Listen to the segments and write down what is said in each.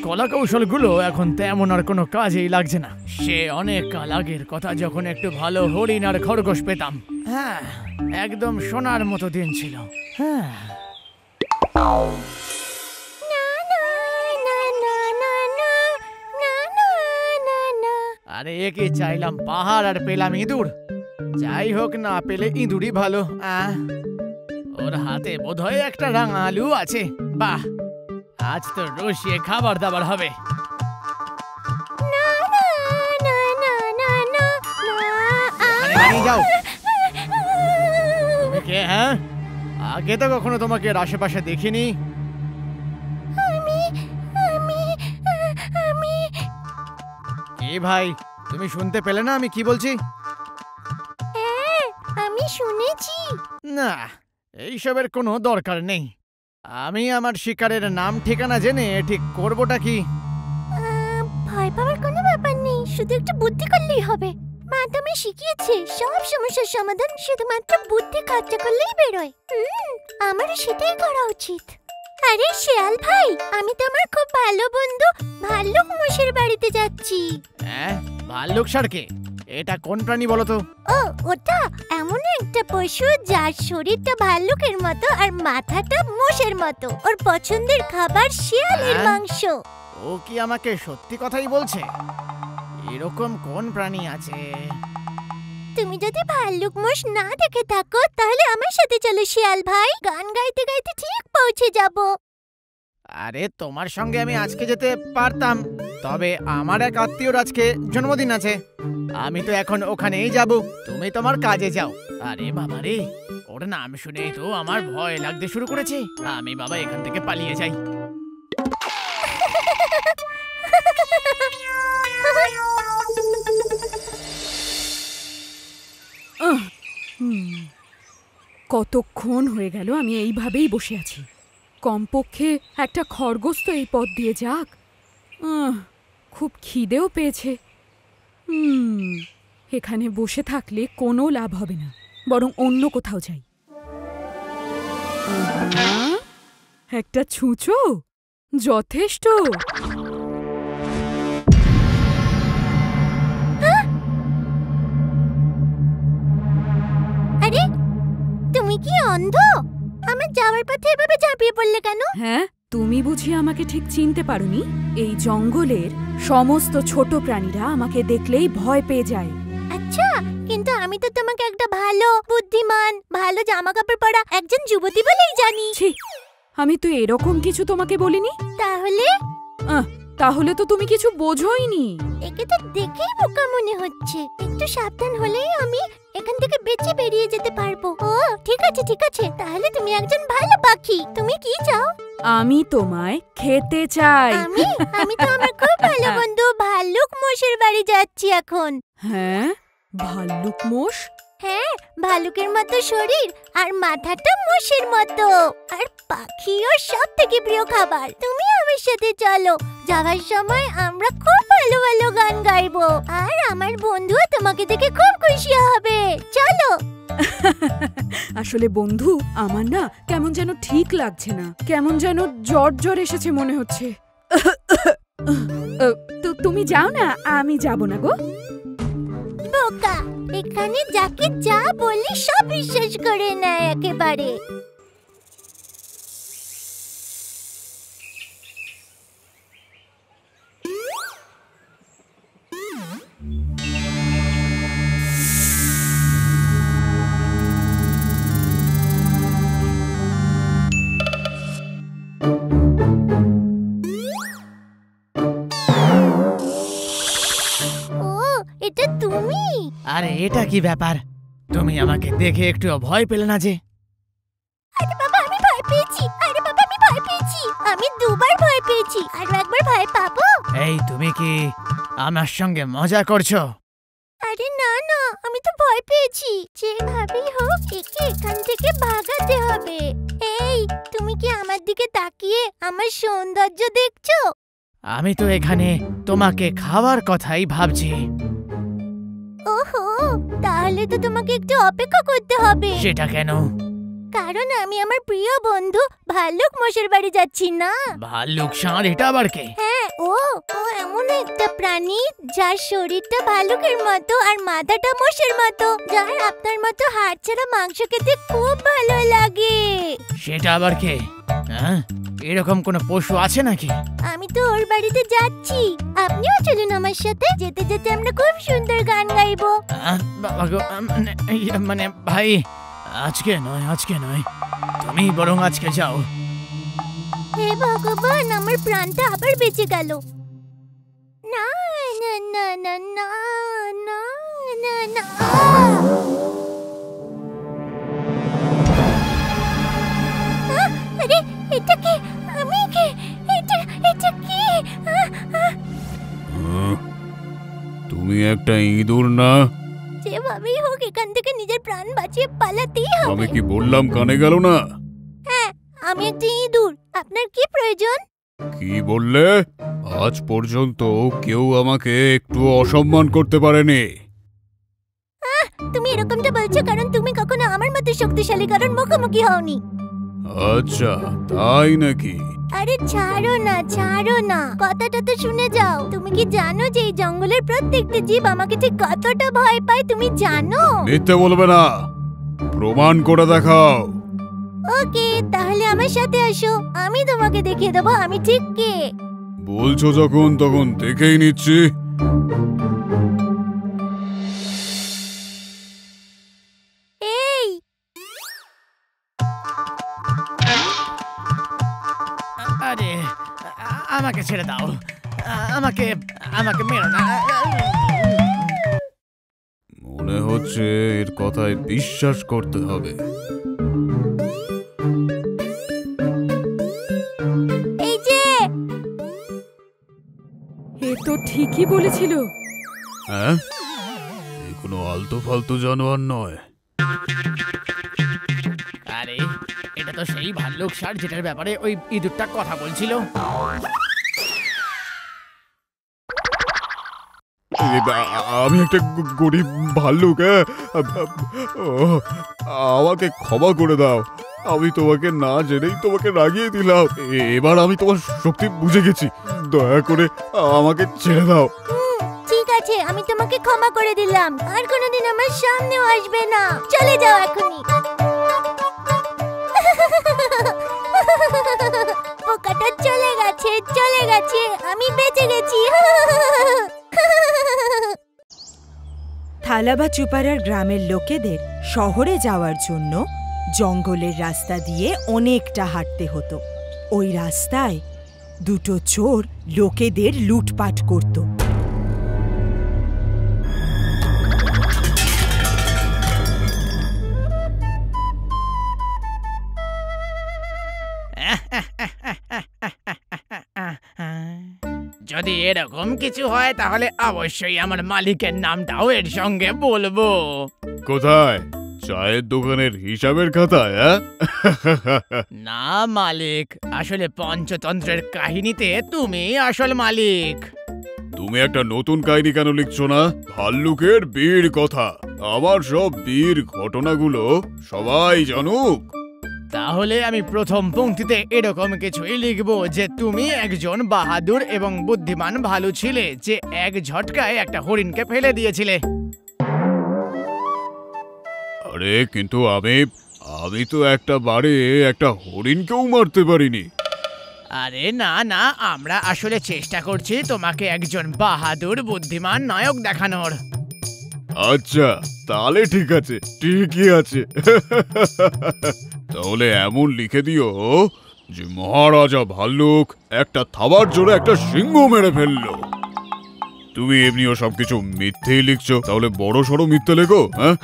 কলা কৌশলগুলো এখন তেমন আর কোনো কাজেই লাগছে না। সে অনেক কাল আগের কথা, যখন একটু ভালো হরিণ আর খরগোশ পেতাম। হ্যাঁ, একদম সোনার মতো দিন ছিল। হ্যাঁ, আরে একে চাইলাম পাহাড় আর পেলাম ইঁদুর। যাই হোক, না পেলে ইঁদুরই ভালো। ওর হাতে বোধহয় একটা রাঙা আলু আছে। বাহ, আজ তো রসিয়ে খাবার দাবার হবে। যাও তুমি কে? হ্যাঁ, আগে তো কখনো তোমাকে এর আশেপাশে দেখিনি। কি ভাই, তুমি শুনতে পেলে না আমি কি বলছি? আমি শুনেছি। না, এইসবের কোনো দরকার নেই। আমি আমার শিকারের নাম ঠিকানা জেনে ঠিক করবোটা কি? ভয় পাওয়ার কোনো ব্যাপার নেই, শুধু একটু বুদ্ধি করলেই হবে। মা তো আমায় শিখিয়েছে সব সমস্যার সমাধান শুধুমাত্র বুদ্ধি খরচা করলেই বেরোয়। আমারও সেটাই করা উচিত। আরে শিয়াল ভাই, আমি তো আমার খুব ভালো বন্ধু ভাল্লুক মোষের বাড়িতে যাচ্ছি। হ্যাঁ, ভাল্লুক সারকে? এটা কোন প্রাণী বলো তো? ও, ওটা এমন একটা পশু যার শরীরটা ভাল্লুকের মতো আর মাথাটা মোষের মতো। ওর পছন্দের খাবার শিয়ালের মাংস। ও কি আমাকে সত্যি কথাই বলছে? এরকম কোন প্রাণী আছে? তুমি যদি ভাল্লুক মোষ না দেখে থাকো তাহলে আমার সাথে চলো শিয়াল ভাই, গান গাইতে গাইতে ঠিক পৌঁছে যাব। আরে তোমার সঙ্গে আমি আজকে যেতে পারতাম, তবে আমার এক আত্মীয়র আজকে জন্মদিন আছে। আমি তো এখন ওখানেই যাব, তুমি তোমার কাজে যাও। আরে বাবা রে, ওর নাম শুনেই তো আমার ভয় লাগতে শুরু করেছে। আমি বাবা এখান থেকে পালিয়ে যাই। কতক্ষণ হয়ে গেল আমি এইভাবেই বসে আছি। কমপক্ষে একটা খরগোশ তো এই পথ দিয়ে যাক। খুব খিদেও পেয়েছে। এখানে বসে থাকলে কোনো লাভ হবে না, বরং অন্য কোথাও যাই। একটা ছুঁচো যথেষ্ট। আরে তুমি কি অন্ধ? আমার যাওয়ার পথে এভাবে ঝাঁপিয়ে পড়লে কেন? হ্যাঁ, তুমি বুঝি আমাকে ঠিক চিনতে পারোনি? এই জঙ্গলের সমস্ত ছোট প্রাণীরা আমাকে দেখলেই ভয় পেয়ে যায়। আচ্ছা, কিন্তু আমি তো তোমাকে একটা ভালো বুদ্ধিমান ভালো জামা কাপড় পরা একজন যুবতী বলেই জানি। ছি, আমি তো এরকম কিছু তোমাকে বলিনি। তাহলে? তাহলে তো তুমি কিছু বোঝোইনি। একে তো দেখেই বোকা মনে হচ্ছে। একটু সাবধান হলেই আমি এখান থেকে বেঁচে বেরিয়ে যেতে পারবো। ও ঠিক আছে ঠিক আছে, তাহলে তুমি একজন ভালো পাখি। তুমি কি চাও? আমি তোমায় খেতে চাই। আমি তো আমার খুব ভালো বন্ধু ভাল্লুক মোষের বাড়ি যাচ্ছি এখন। হ্যাঁ, ভাল্লুক মোষ? হ্যাঁ, ভালুকের মতো শরীর আর মাথাটা মোষের মতো। আর পাখিও সব থেকে প্রিয় খাবার। তুমি আমার সাথে চলো, যাওয়ার সময় আমরা খুব ভালো ভালো গান গাইবো। আর আমার বন্ধু তোমাকে দেখে খুব খুশি হবে। চলো। আসলে বন্ধু, আমার না কেমন যেন ঠিক লাগছে না। কেমন যেন জ্বর জ্বর এসেছে মনে হচ্ছে। তুমি যাও না, আমি যাব না গো। বোকা, এখানে যাকে যা বললি সব বিশ্বাস করে নেয় একেবারে। এটা তুমি? আরে এটা কি ব্যাপার? তুমি আমাকে দেখে একটু ভয় পেলে না যে? আরে বাবা, আমি ভয় পেয়েছি। আরে বাবা, আমি ভয় পেয়েছি। আমি দুবার ভয় পেয়েছি, আর একবার ভয় পাবো? এই তুমি কি আমার সঙ্গে মজা করছো? আরে না না, আমি তো ভয় পেয়েছি। যেভাবেই হোক একে এখান থেকে ভাগাতে হবে। এই, তুমি কি আমার দিকে তাকিয়ে আমার সৌন্দর্য দেখছো? আমি তো এখানে তোমাকে খাওয়ার কথাই ভাবছি। ওহো, তাহলে তো তোমাকে একটু অপেক্ষা করতে হবে। সেটা কেন? কারণ আমি আমার প্রিয় বন্ধু ভাল্লুক মোষের বাড়ি যাচ্ছি না। ভাল্লুক ষাঁড় এটা আবার কে? হ্যাঁ, ও এমন একটা প্রাণী যার শরীরটা ভালুকের মতো আর মাথাটা মোষের মতো, যার আপনার মতো হাড় ছাড়া মাংস খেতে খুব ভালো লাগে। সেটা আবার কে? হ্যাঁ, এরকম কোনো পশু আছে নাকি? আমি তো ওর বাড়িতে যাচ্ছি, আপনিও চলুন আমার সাথে। যেতে যেতে আমরা খুব সুন্দর গান গাইবো। বাবা গো, মানে ভাই, আজকে নয়, তুমি বরং আজকে যাও। হে ভগবান, আমার প্রাণটা আবার বেঁচে গেল। না না না না না না না না। আরে এটা কি? আমি কি? এটা কি? তুমি একটা ইঁদুর না? যেভাবেই হোক এখান থেকে নিজের প্রাণ বাঁচিয়ে পালাতেই হবে। আমি কি বললাম কানে গেল না? হ্যাঁ, আমি একটা ইঁদুর। আপনার কি প্রয়োজন? কি বললে? আজ পর্যন্ত কেউ আমাকে একটু অসম্মান করতে পারেনি। তুমি এরকমটা বলছো কারণ তুমি কখনো আমার মতো শক্তিশালী কারণ মুখোমুখি হওনি। আচ্ছা, তাই নাকি? আরে ছাড়ো না, কথাটা তো শুনে যাও। তুমি কি জানো যে এই জঙ্গলের প্রত্যেকটা জীব আমাকে ঠিক কতটা ভয় পায়? তুমি জানো? মিথ্যে বলবে না, প্রমাণ করে দেখাও। ওকে, তাহলে আমার সাথে আসো, আমি তোমাকে দেখিয়ে দেবো আমি ঠিক কে। বলছো যখন, তখন দেখেই নিচ্ছি। এই আরে আমাকে ছেড়ে দাও, আমাকে মেরো না। মনে হচ্ছে এর কথায় বিশ্বাস করতে হবে। এই যে, এ তো ঠিকই বলেছিল। হ্যাঁ, এ কোনো আলতু ফালতু জানোয়ার নয়। আরে এটা তো সেই ভাল্লুক ষাঁড় যেটার ব্যাপারে ওই ইঁদুরটা কথা বলছিল। আমি একটা গরিব ভাল্লুক। আমাকে ক্ষমা করে দাও, আমি তোমাকে না জেনেই তোমাকে রাগিয়ে দিলাম। এবার আমি তোমার শক্তি বুঝে গেছি, দয়া করে আমাকে ছেড়ে দাও। ঠিক আছে, আমি তোমাকে ক্ষমা করে দিলাম। আর কোনোদিন আমার সামনেও আসবে না। চলে যাও এখনই। পোকাটা চলে গেছে, আমি বেঁচে গেছি। থালাবাচুপাড়ার গ্রামের লোকেদের শহরে যাওয়ার জন্য জঙ্গলের রাস্তা দিয়ে অনেকটা হাঁটতে হতো। ওই রাস্তায় দুটো চোর লোকেদের লুটপাট করত। যদি এরকম কিছু হয় তাহলে অবশ্যই আমার মালিকের নামটাও এর সঙ্গে বলবো। কোথায়? চায়ের দোকানের হিসাবের খাতায়? না মালিক, আসলে পঞ্চতন্ত্রের কাহিনীতে তুমি আসল মালিক। তুমি একটা নতুন কাহিনী কেন লিখছো না? ভাল্লুকের বীর কথা, আমার সব বীর ঘটনাগুলো সবাই জানুক। তাহলে আমি প্রথম পংক্তিতে এরকম কিছুই লিখবো যে তুমি একজন বাহাদুর এবং বুদ্ধিমান ভালু ছিলে, যে এক ঝটকায় একটা হরিণকে ফেলে দিয়েছিলে। আরে কিন্তু আমি তো একটা বারে একটা হরিণকেও মারতে পারিনি। আরে না, আমরা আসলে চেষ্টা করছি তোমাকে একজন বাহাদুর বুদ্ধিমান নায়ক দেখানোর। আচ্ছা, তাহলে ঠিক আছে, ঠিকই আছে। তাহলে এমন লিখে দিও যে মহারাজা ভাল্লুক একটা থাবার জোরে একটা সিংহ মেরে ফেললো। তুমি এমনিও সবকিছু মিথ্যেই লিখছো, তাহলে বড় সড়ো মিথ্যে লেখো। হ্যাঁ,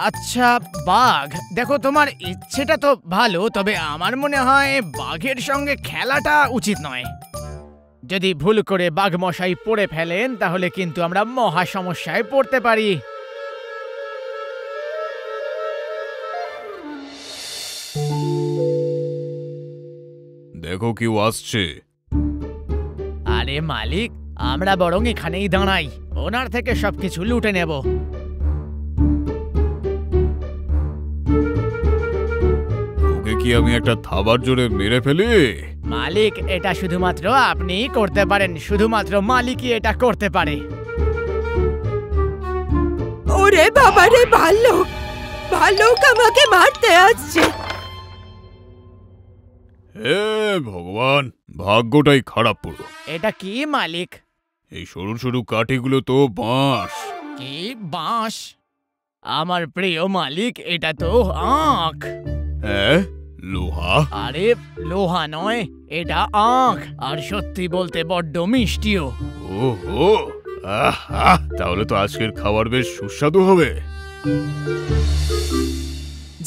আচ্ছা বাঘ, দেখো তোমার ইচ্ছেটা তো ভালো, তবে আমার মনে হয় বাঘের সঙ্গে খেলাটা উচিত নয়। যদি ভুল করে বাঘ মশাই পড়ে ফেলেন তাহলে কিন্তু আমরা মহা সমস্যায় পড়তে পারি। দেখো কেউ আসছে। আরে মালিক, আমরা বরং এখানেই দাঁড়াই, ওনার থেকে সবকিছু লুটে নেব। কি আমি একটা থাবার জোরে মেরে ফেলি? মালিক, এটা শুধুমাত্র আপনিই করতে পারেন, শুধুমাত্র মালিকই এটা করতে পারে। ওরে বাবা রে, ভাল্লুক! ভাল্লুক আমাকে মারতে আসছে। হে ভগবান, ভাগ্যটাই খারাপ পুরো। এটা কি মালিক? এই সরু সরু কাঠিগুলো তো বাঁশ। কি বাঁশ? আমার প্রিয় মালিক, এটা তো আখ। হ্যাঁ, লোহা? আরে লোহা নয়, এটা আখ, আর সত্যি বলতে বড্ড মিষ্টিও। ওহো, আহা, তাহলে তো আজকের খাবার বেশ সুস্বাদু হবে।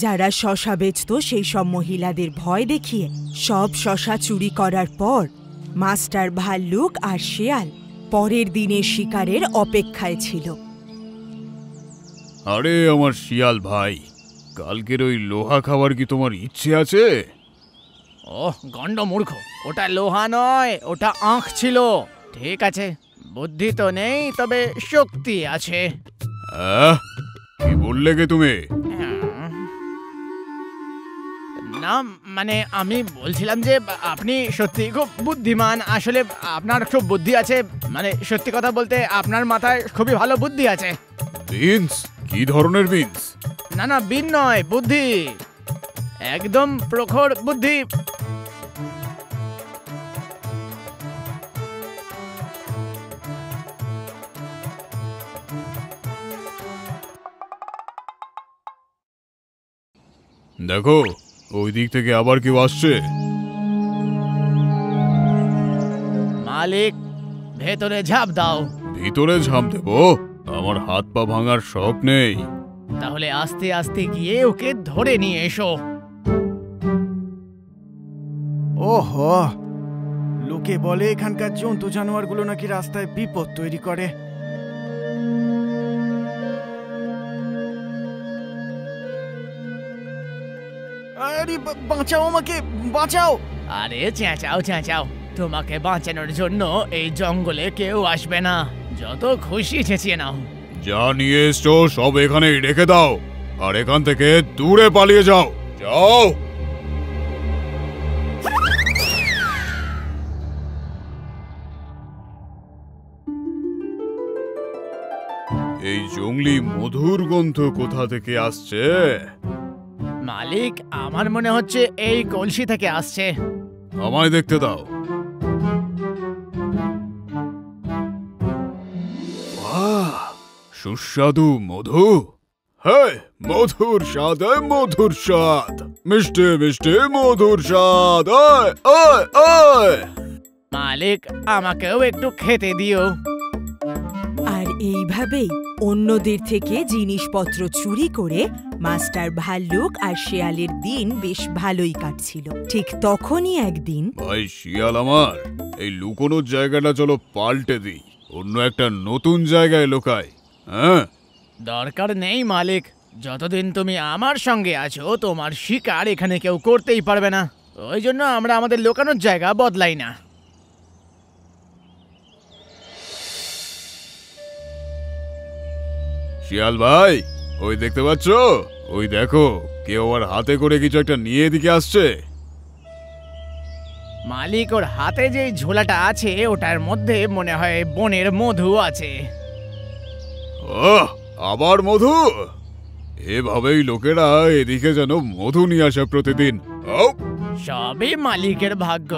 যারা শশা বেচত সেই সব মহিলাদের ভয় দেখিয়ে সব শশা চুরি করার পর মাস্টার ভাল্লুক আর শেয়াল পরের দিনের শিকারের অপেক্ষায় ছিল। আরে আমার শিয়াল ভাই, কালকের ওই লোহা খাবার কি তোমার ইচ্ছে আছে? ওহ গন্ড মূর্খ, ওটা লোহা নয়, ওটা আখ ছিল। ঠিক আছে, বুদ্ধি তো নেই, তবে শক্তি আছে। কি বললে গে তুমি? না মানে আমি বলছিলাম যে আপনি সত্যি খুব বুদ্ধিমান। আসলে আপনার খুব বুদ্ধি আছে, মানে সত্যি কথা বলতে আপনার মাথায় খুবই ভালো বুদ্ধি আছে। বিনস? কি ধরনের বিনস? না না, বিন নয়, বুদ্ধি, একদম প্রখর বুদ্ধি। দেখো, ওই দিক থেকে আবার কেউ আসছে। মালিক, ভেতরে ঝাঁপ দাও। ভিতরে ঝাঁপ দেবো? আমার হাত পা ভাঙার শখ নেই। তাহলে আস্তে আস্তে গিয়ে ওকে ধরে নিয়ে এসো। ওহো, লোকে বলে এখানকার জন্তু জানোয়ারগুলো নাকি রাস্তায় বিপদ তৈরি করে। আরে বাঁচাও আমাকে, বাঁচাও! আরে চেঁচাও চেঁচাও, তোমাকে বাঁচানোর জন্য এই জঙ্গলে কেউ আসবে না, যত খুশি চেঁচিয়ে নাও। যা নিয়ে এসছো সব এখানেই রেখে দাও, আর এখান থেকে দূরে পালিয়ে যাও। যাও। এই জঙ্গলি মধুর গন্ধ কোথা থেকে আসছে? মালিক, আমার মনে হচ্ছে এই কলসি থেকে আসছে। আমায় দেখতে দাও। বাহ, সুস্বাদু মধু। হ্যাঁ, মধুর স্বাদ, মধুর স্বাদ, মিষ্টি মিষ্টি মধুর স্বাদ। আয় আয় আয়। মালিক, আমাকেও একটু খেতে দিও। আর এইভাবেই অন্যদের থেকে জিনিসপত্র চুরি করে মাস্টার ভাল্লুক আর শেয়ালের দিন বেশ ভালোই কাটছিল। ঠিক তখনই একদিন, ভাই শিয়াল আমার, এই লুকোনোর জায়গাটা চলো পাল্টে দিই, অন্য একটা নতুন জায়গায় লোকাই। হ্যাঁ, দরকার নেই মালিক, যতদিন তুমি আমার সঙ্গে আছো তোমার শিকার এখানে কেউ করতেই পারবে না। ওই জন্য আমরা আমাদের লুকানোর জায়গা বদলাই না। শিয়াল ভাই, ওই দেখতে পাচ্ছ? ওই দেখো, কেউ আর হাতে করে কিছু একটা নিয়ে এদিকে আসছে। মালিক, ওর হাতে যে ঝোলাটা আছে ওটার মধ্যে মনে হয় বনের মধু আছে। ওহ, আবার মধু? এভাবেই লোকেরা এদিকে যেন মধু নিয়ে আসে প্রতিদিন। সবই মালিকের ভাগ্য।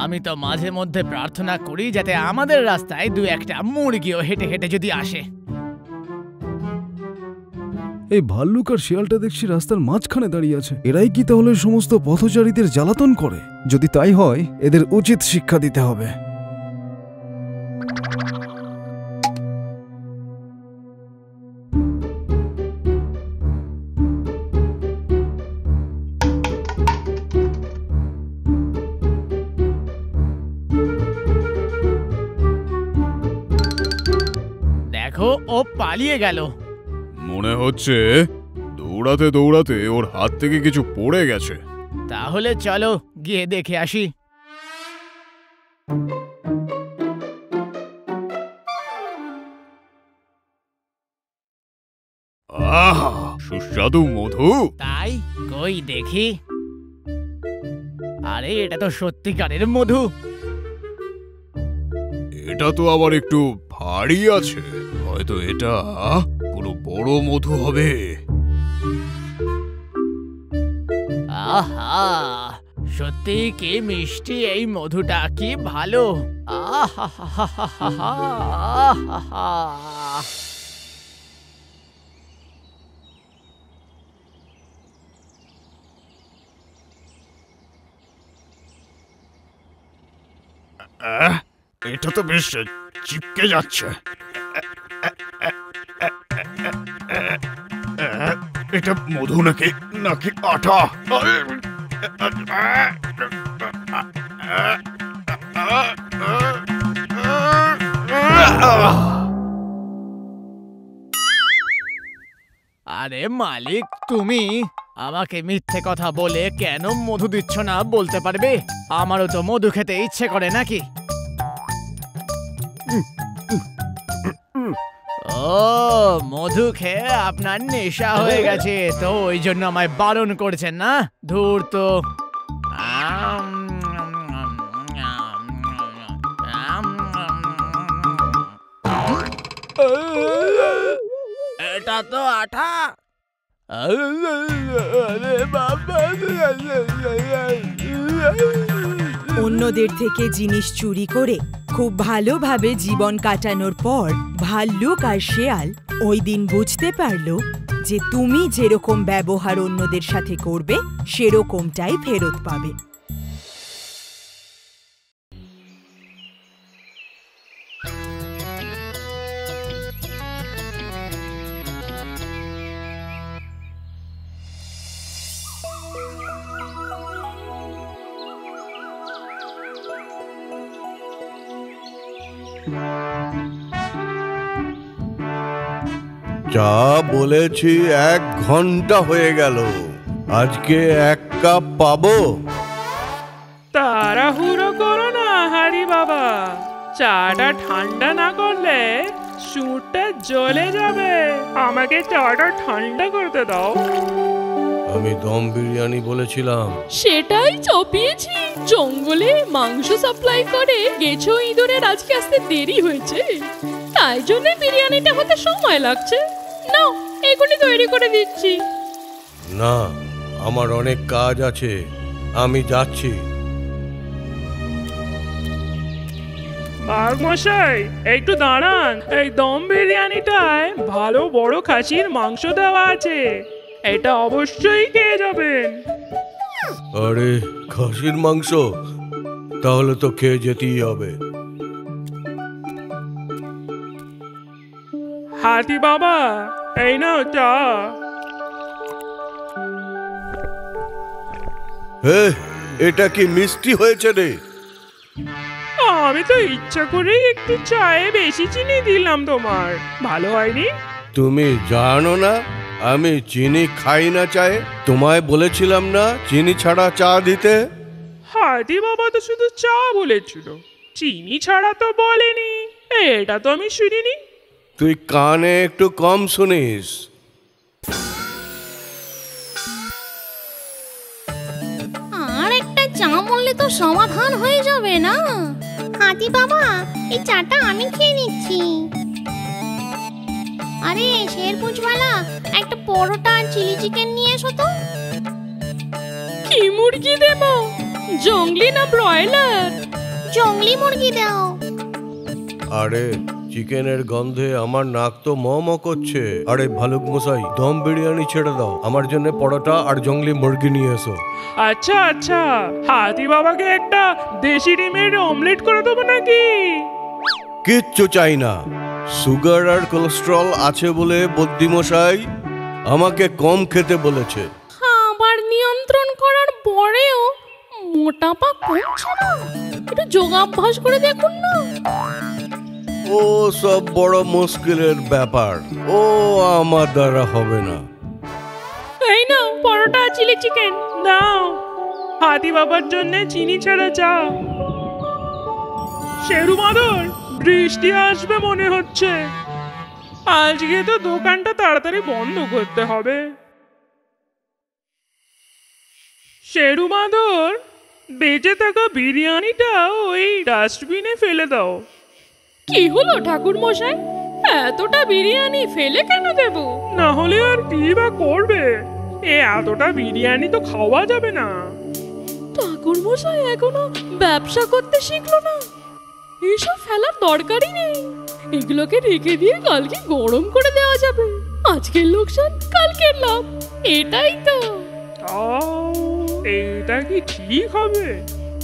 আমি তো মাঝে মধ্যে প্রার্থনা করি যাতে আমাদের রাস্তায় দু একটা মুরগিও হেঁটে হেঁটে যদি আসে। এই ভাল্লুক আর শিয়ালটা দেখছি রাস্তার মাঝখানে দাঁড়িয়ে আছে। এরাই কি তাহলে সমস্ত পথচারীদের জ্বালাতন করে? যদি তাই হয়, এদের উচিত শিক্ষা দিতে হবে। দেখো, ও পালিয়ে গেল। মনে হচ্ছে দৌড়াতে দৌড়াতে ওর হাত থেকে কিছু পড়ে গেছে। তাহলে চলো গিয়ে দেখে আসি। আহা, সুস্বাদু মধু। তাই কই দেখি। আরে এটা তো সত্যিকারের মধু। এটা তো আবার একটু ভারী আছে, হয়তো এটা কোনো বড় মধু হবে। আহা, সত্যি কি মিষ্টি এই মধুটা, কি ভালো। আহা, এটা তো বেশ চিপকে যাচ্ছে। এটা মধু নাকি নাকি আঠা? আরে মালিক, তুমি আমাকে মিথ্যে কথা বলে কেন মধু দিচ্ছ না বলতে পারবে? আমারও তো মধু খেতে ইচ্ছে করে নাকি। ও, মধু খেয়ে আপনার নেশা হয়ে গেছে, তো ওই জন্য আমায় বারণ করছেন না? ধুর তো। এটা তো আঠা। অন্যদের থেকে জিনিস চুরি করে খুব ভালোভাবে জীবন কাটানোর পর ভাল্লুক আর শেয়াল ওই দিন বুঝতে পারল যে তুমি যেরকম ব্যবহার অন্যদের সাথে করবে সেরকমটাই ফেরত পাবে। যা বলেছি 1 ঘন্টা হয়ে গেল, আজকে 1 কাপ পাবো? তাড়াহুড়ো করো না হারি বাবা, চাটা ঠান্ডা না করলে সুরটা জ্বলে যাবে। আমাকে চাটা ঠান্ডা করতে দাও। আমি দম বিরিয়ানি বলেছিলাম। সেটাই চাপিয়েছি। জঙ্গলে মাংস সাপ্লাই করে গেছো ইঁদুরের আজকে আসতে দেরি হয়েছে, তাই জন্য বিরিয়ানিটা হতে সময় লাগছে। নাও, এগুলি তৈরি করে দিচ্ছি। না, আমার অনেক কাজ আছে, আমি যাচ্ছি। বাঘ মশাই, একটু দাঁড়ান। এই দম বিরিয়ানিটায় ভালো বড় খাসির মাংস দেওয়া আছে, এটা অবশ্যই খেয়ে যাবেন। আরে, খাসির মাংস? তাহলে তো খেয়ে যেতেই হবে। হাতি বাবা, এই নাও চা। হে, এটা কি মিষ্টি হয়েছে রে? আমি তো ইচ্ছা করেই একটু চায়ে বেশি চিনি দিলাম তোমার, ভালো হয়নি? তুমি জানো না আমি চিনি খাই না চায়ে? তোমায় বলেছিলাম না চিনি ছাড়া চা দিতে? হাতি বাবা তো শুধু চা বলেছিল, চিনি ছাড়া তো বলেনি। এটা তো আমি শুনিনি। তুই কানে একটু কম শুনিস। আর একটা চা বললে তো সমাধান হয়ে যাবে না? হাতি বাবা, এই চাটা আমি খেয়ে নিচ্ছি। আরে শেরপুঁজওয়ালা, একটা পরোটা আর চিলি চিকেন নিয়ে এসো তো। কি মুরগি দেব, জংলি না ব্রয়লার? জংলি মুরগি দাও। আরে, চিকেনের গন্ধে আমার নাক তো ম ম করছে। আরে ভালুক মশাই, দম বিরিয়ানি ছেড়ে দাও, আমার জন্য পরোটা আর জংলি মুরগি নিয়ে এসো। আচ্ছা আচ্ছা, হাতি বাবাকে একটা দেশি ডিমের অমলেট করে দেবো নাকি? কিচ্ছু চাই না। সুগার আর কোলেস্ট্রল আছে বলে বদ্যিমশাই আমাকে কম খেতে বলেছে। খাবার নিয়ন্ত্রণ করার পরেও মোটাপা কমছে না, একটু যোগাভ্যাস করে দেখুন না। ও সব বড় মুশকিলের ব্যাপার, ও আমার দ্বারা হবে না। এই নাও পরোটা চিলি চিকেন। নাও, হাতি বাবার জন্য চিনি ছাড়া চা। শেরু মাদর, বৃষ্টি আসবে মনে হচ্ছে, আজকে তো দোকানটা তাড়াতাড়ি বন্ধ করতে হবে। শেরু মাদর, বেঁচে থাকা বিরিয়ানিটা ওই ডাস্টবিনে ফেলে দাও। কি হলো ঠাকুর মশাই, এতটা বিরিয়ানি ফেলে কেন দেব? না হলে আর কি বা করবে, এতটা বিরিয়ানি তো খাওয়া যাবে না। ঠাকুর মশাই এখনো ব্যবসা করতে শিখলো না, এইসব ফেলার দরকারই নেই। এগুলোকে রেখে দিয়ে কালকে গরম করে দেওয়া যাবে। আজকের লোকসান কালকের লাভ, এটাই তো। এটা কি ঠিক হবে?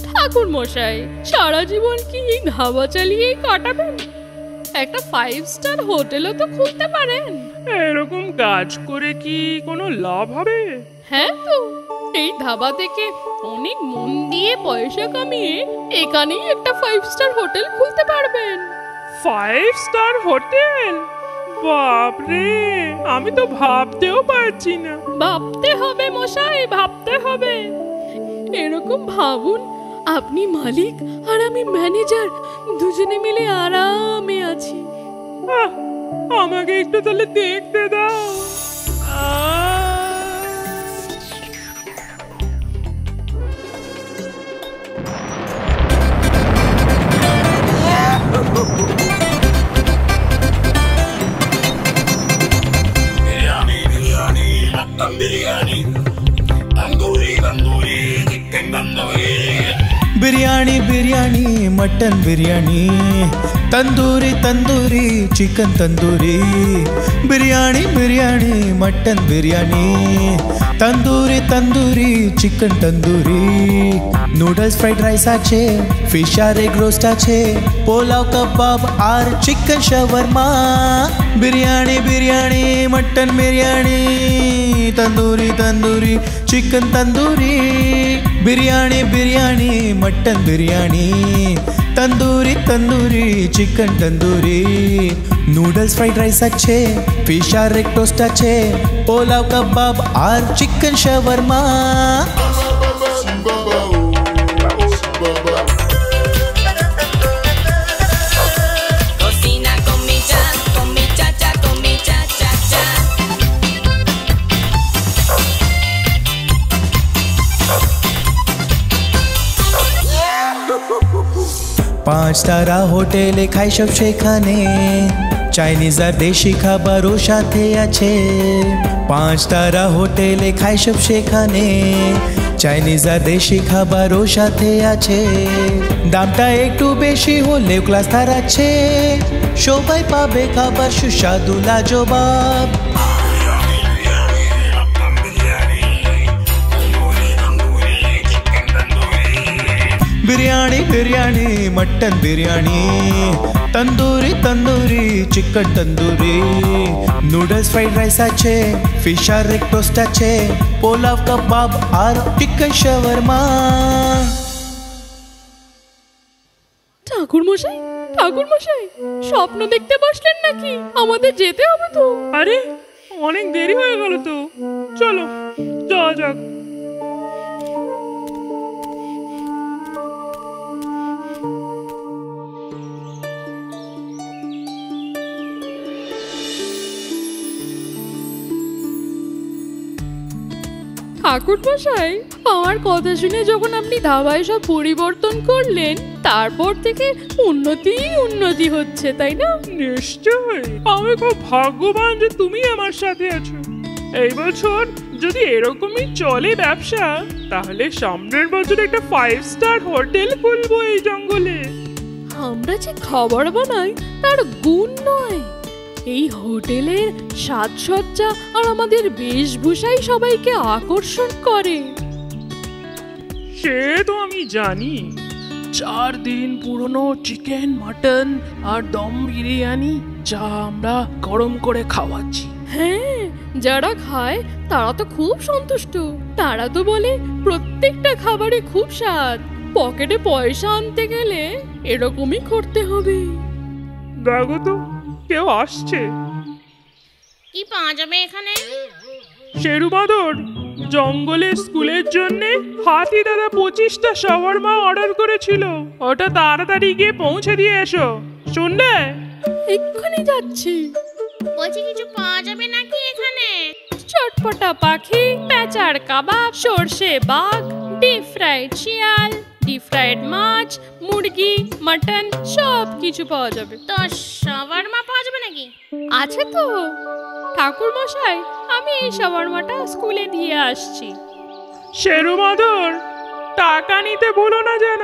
ঠাকুর মশাই সারা জীবন কি ধাবা চালিয়েই কাটাবেন? একটা 5 স্টার হোটেলও তো খুলতে পারেন। এরকম কাজ করে কি কোনো লাভ হবে? হ্যাঁ তো, এই ধাবা থেকে অনেক মন দিয়ে পয়সা কামিয়ে এখানেই একটা 5 স্টার হোটেল খুলতে পারবেন। 5 স্টার হোটেল? বাপরে, আমি তো ভাবতেও পারছি না। ভাবতে হবে মশাই, ভাবতে হবে। এরকম ভাবুন, আপনি মালিক আর আমি ম্যানেজার, দুজনে মিলে আরামে আছি। আমাকে একটু তাহলে দেখতে দাও। Biryani biryani mutton biryani tandoori tandoori chicken tandoori biryani biryani mutton biryani tandoori tandoori chicken tandoori noodles fried rice आछे फिश আর এগ রোস্ট আছে পোলাও कबाब আর chicken shawarma biryani biryani mutton biryani tandoori tandoori chicken tandoori biryani biryani mutton biryani tandoori tandoori chicken tandoori noodles fried rice আছে फिश আর এগ টোস্ট আছে পোলাও कबाब আর চিকেন শাওয়ারমা पाँच तारा होटेले खाई सब सेखाने चाइनीज আর দেশি খাবারও সাথে আছে पाँच तारा होटेले खाई सब সেখানে চাইনিজ আর দেশি খাবারও সাথে আছে দামটা একটু বেশি হলেও ক্লাস তার আছে সবাই পাবে খাবার সুস্বাদু লাজবাব biryani biryani mutton biryani tandoori tandoori chicken tandoori noodles fried rice আছে फिश আর এগ টোস্ট আছে পোলাও कबाब আর চিকেন শাওয়ারমা ঠাকুর মশাই, ঠাকুর মশাই স্বপ্ন দেখতে বসলেন নাকি? আমাদের যেতে হবে তো। আরে অনেক দেরি হয়ে গেল তো, চলো যাওয়া যাক। ঠাকুর মশাই আমার কথা শুনে যখন আপনি ধাবায় সব পরিবর্তন করলেন, তারপর থেকে উন্নতি হচ্ছে, তাই না? নিশ্চয়ই, আমি খুব ভাগ্যবান যে তুমি আমার সাথে আছো। এই বছর যদি এরকমই চলে ব্যবসা, তাহলে সামনের বছর একটা 5 স্টার হোটেল খুলবো এই জঙ্গলে। আমরা যে খাবার বানাই তার গুণ নয়, এই হোটেলের সাজসজ্জা আর আমাদের বেশভূষাই সবাইকে আকর্ষণ করে। সে তো আমি জানি। 4 দিন পুরনো চিকেন, মাটন আর দম বিরিয়ানি যা আমরা গরম করে খাওয়াচ্ছি। হ্যাঁ, যারা খায় তারা তো খুব সন্তুষ্ট। তারা তো বলে প্রত্যেকটা খাবারে খুব স্বাদ। পকেটে পয়সা আনতে গেলে এরকমই করতে হবে। দেখো তো কেউ আসছে। কি পাওয়া যাবে এখানে? শেরু বাঁদর, জঙ্গলের স্কুলের জন্য হাতি দাদা 25টা শাওয়ারমা অর্ডার করেছিল, ওটা তাড়াতাড়ি গিয়ে পৌঁছে দিয়ে এসো। শুনলে? এক্ষুনি যাচ্ছি। বলছি কিছু পাওয়া যাবে নাকি এখানে? চটপটা পাখি, পেঁচার কাবাব, সর্ষে বাগ, ডিপ ফ্রাইড শিয়াল, ডিপ ফ্রাইড মাছ, মুরগি, মাটন সব কিছু পাওয়া যাবে। তো শাওয়ারমা পাওয়া যাবে নাকি? আছে তো ঠাকুর মশাই, আমি এই শাওয়ারমাটা স্কুলে দিয়ে আসছি। শেরু মাদর, টাকা নিতে ভুলো না যেন।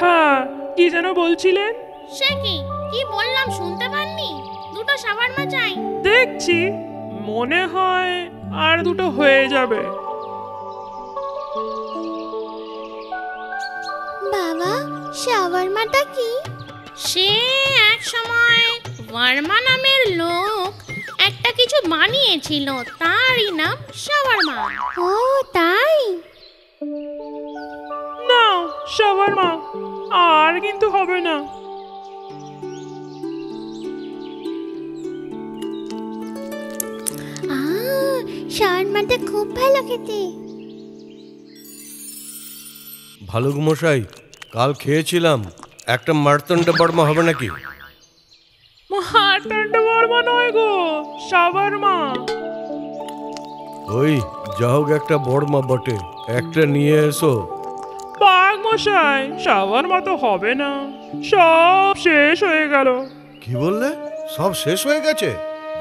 হ্যাঁ, কি যেন বলছিলেন? সে কি কি বললাম শুনতে পাননি? দুটো শাওয়ারমা চাই। দেখছি, মনে হয় আর দুটো হয়ে যাবে। বাবা, শাওয়ারমাটা কি? সে এক সময় ওয়ার্মা নামের লোক একটা কিছু বানিয়েছিল, তারই নাম শাওয়ারমা। ও তাই? না শাওয়ারমা, আর কিন্তু হবে না। শাওয়ারমাটা খুব ভালো খেতে। ভালুক মশাই, কাল খেয়েছিলাম, একটা মার্তণ্ড বর্মা হবে নাকি? মাটনটা বর্মা নয় গো, শাওয়ারমা। ওই যা হোক একটা বর্মা বটে, একটা নিয়ে এসো। বাঘ মশাই, শাওয়ারমা তো হবে না, সব শেষ হয়ে গেল। কি বললে? সব শেষ হয়ে গেছে?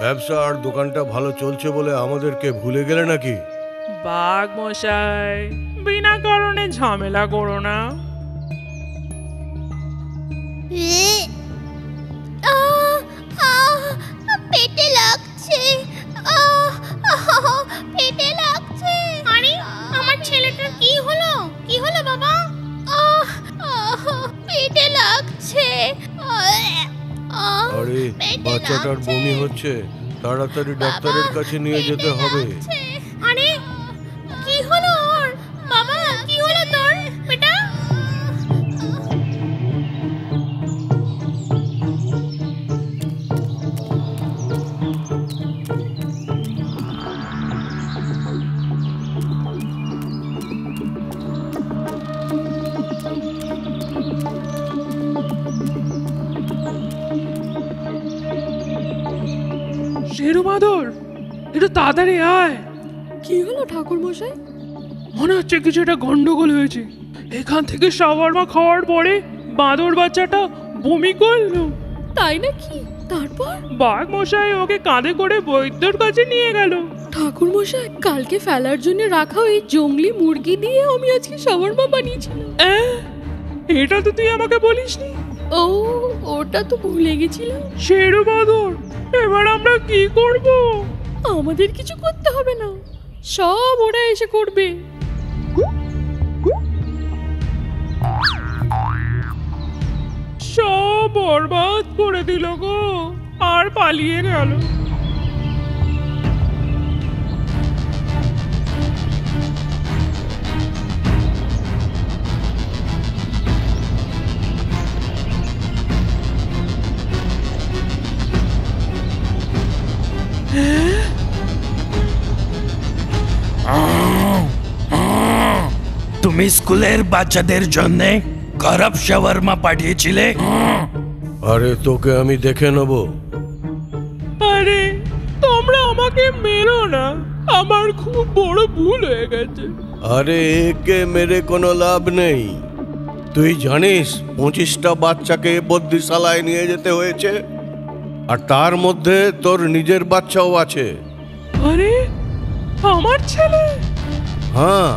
ব্যবসা আর দোকানটা ভালো চলছে বলে আমাদেরকে ভুলে গেলে নাকি? বাঘ মশাই, বিনা কারণে ঝামেলা করো না। পেটে লাগছে, পেটে লাগছে। আরে আমার ছেলেটার কি হলো? কি হলো বাবা? পেটে লাগছে। আরে বাচ্চাটার বমি হচ্ছে, তাড়াতাড়ি ডাক্তারের কাছে নিয়ে যেতে হবে। আরে কি হলো ওর? বাবা কি হলো তোর বেটা? শেরু মাদর, একটু তাড়াতাড়ি আয়। কি হলো ঠাকুর মশাই? মনে হচ্ছে কিছু একটা গন্ডগোল হয়েছে। এখান থেকে শাওয়ারমা খাওয়ার পরে বাঁদর বাচ্চাটা বমি করলো। তাই নাকি? তারপর? বাঘ মশাই ওকে কাঁধে করে বৈদ্যর কাছে নিয়ে গেল। ঠাকুর মশাই, কালকে ফেলার জন্য রাখা ওই জংলি মুরগি দিয়ে আমি আজকে শাওয়ারমা বানিয়েছিলাম। এটা তো তুই আমাকে বলিসনি। ও, ওটা তো ভুলে গেছিলাম। শেরু বাঁদর, এবার আমরা কি করব? আমাদের কিছু করতে হবে না, সব ওরা এসে করবে। সব বরবাদ করে দিল গো, আর পালিয়ে গেল। তুমি স্কুলের বাচ্চাদের জন্য খারাপ শাওয়ারমা পাঠিয়েছিলে? আরে তোকে আমি দেখে নেব। আরে তোমরা আমাকে মেরো না, আমার খুব বড় ভুল হয়ে গেছে। আরে একে মেরে কোনো লাভ নেই। তুই জানিস 25টা বাচ্চাকে বদ্দিশালায় নিয়ে যেতে হয়েছে, আর তার মধ্যে তোর নিজের বাচ্চাও আছে। আরে আমার ছেলে? হ্যাঁ,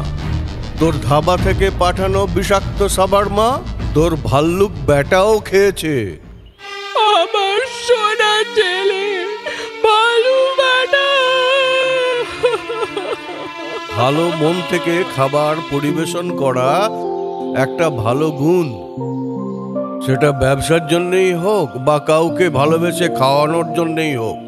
তোর ধাবা থেকে পাঠানো বিষাক্ত শাওয়ারমা তোর ভাল্লুক বেটাও খেয়েছে। আমার সোনা ছেলে, ভালু বেটা। ভালো মন থেকে খাবার পরিবেশন করা একটা ভালো গুণ, সেটা ব্যবসার জন্যই হোক বা কাউকে ভালোবেসে খাওয়ানোর জন্যই হোক।